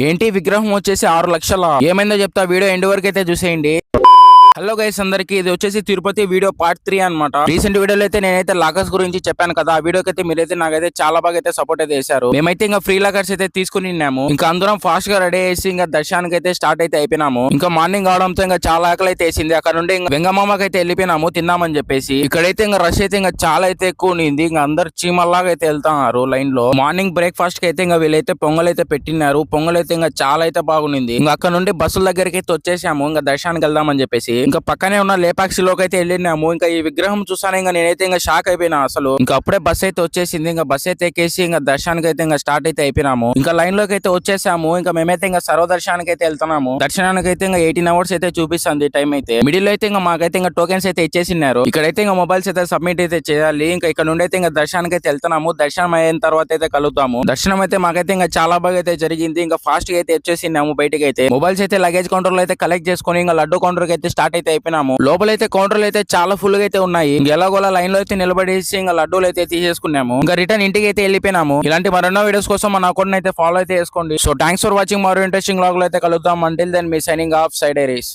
ఏంటి విగ్రహం వచ్చేసి 6 లక్షల ఏమైందో చెప్తా, వీడియో ఎండ్ వరకు అయితే చూసేయండి. హలో గైస్ అందరికి, ఇది వచ్చేసి తిరుపతి వీడియో పార్ట్ 3 అన్నమాట. రీసెంట్ వీడియోలో అయితే నేనైతే లాకర్స్ గురించి చెప్పాను కదా, ఆ వీడియోకి అయితే మీరైతే నాకైతే చాలా బాగా అయితే సపోర్ట్ అయితే చేశారు. మేమైతే ఇంకా ఫ్రీ లాకర్స్ అయితే తీసుకుని ఉన్నాము. ఇంకా అందరం ఫాస్ట్ గా రెడీ చేసి ఇంకా దర్శనానికి అయితే స్టార్ట్ అయితే అయిపోయినాము. ఇంకా మార్నింగ్ అవడంతో ఇంకా చాలా ఆకలి అయితే వేసింది. అక్కడ నుండి ఇంకా వెంగమామకి అయితే వెళ్ళిపోయినాము తిందామని చెప్పేసి. ఇక్కడైతే ఇంకా రష్ అయితే ఇంకా చాలా అయితే ఎక్కువ ఉంది. ఇంకా అందరు చీమల్లాగా అయితే వెళ్తున్నారు లైన్ లో. మార్నింగ్ బ్రేక్ఫాస్ట్ కి అయితే ఇంకా వీళ్ళైతే పొంగల్ అయితే పెట్టినారు. పొంగల్ అయితే ఇంకా చాలా అయితే బాగుంది. ఇంకా అక్కడ నుండి బస్సుల దగ్గరికి అయితే వచ్చేసాము ఇంకా దర్శనానికి వెళ్దామని చెప్పేసి. ఇంకా పక్కనే ఉన్న లేపాక్షిలోకి అయితే వెళ్ళినాము. ఇంకా ఈ విగ్రహం చూసాను ఇంకా నేనైతే ఇంకా షాక్ అయిపోయినా అసలు. ఇంకా అప్పుడే బస్ అయితే వచ్చేసింది. ఇంకా బస్ అయితే ఎక్కేసి ఇంకా దర్శనానికి అయితే ఇంకా స్టార్ట్ అయితే అయిపోయినాము. ఇంకా లైన్ లోకి అయితే వచ్చేసాము. ఇంకా మేమైతే ఇంకా సర్వదర్శనానికి అయితే వెళ్తున్నాము. దర్శనానికి అయితే ఇంకా 18 అవర్స్ అయితే చూపిస్తుంది టైం అయితే. మిడిల్ అయితే ఇంకా మాకైతే ఇంకా టోకెన్స్ అయితే ఇచ్చేసినారు. ఇక్కడైతే ఇంకా మొబైల్స్ అయితే సబ్మిట్ అయితే చేయాలి. ఇంకా ఇక్కడ నుండి అయితే ఇంకా దర్శనానికి అయితే వెళ్తున్నాము. దర్శనం అయిన తర్వాత అయితే కలుద్దాము. దర్శనం అయితే మాకైతే ఇంకా చాలా బాగా అయితే జరిగింది. ఇంకా ఫాస్ట్ గా అయితే వచ్చేసినాము బయటకి అయితే. మొబైల్స్ అయితే లగేజ్ కౌంటర్ లో అయితే కలెక్ట్ చేసుకుని ఇంకా లడ్డు కౌంటర్ కి అయితే స్టార్ట్ అయితే అయిపోయినాము. లోపలైతే కౌంటర్లు అయితే చాలా ఫుల్ గా అయితే ఉన్నాయి. ఎలాగోలా లైన్ లో అయితే నిలబడేసి ఇంకా లడ్డూలు అయితే తీసేసుకున్నాము. ఇంకా రిటర్న్ ఇంటికి అయితే వెళ్ళిపోయినాము. ఇలాంటి మరెన్నో వీడియోస్ కోసం మన అకౌంట్ అయితే ఫాలో అయితే చేసుకోండి. So thanks for watching. మరో ఇంట్రెస్టింగ్ వ్లాగ్ లో అయితే కలుద్దాం. అంటిల్ దెన్ మీ సైనింగ్ ఆఫ్ సైడ్ ఏరీస్.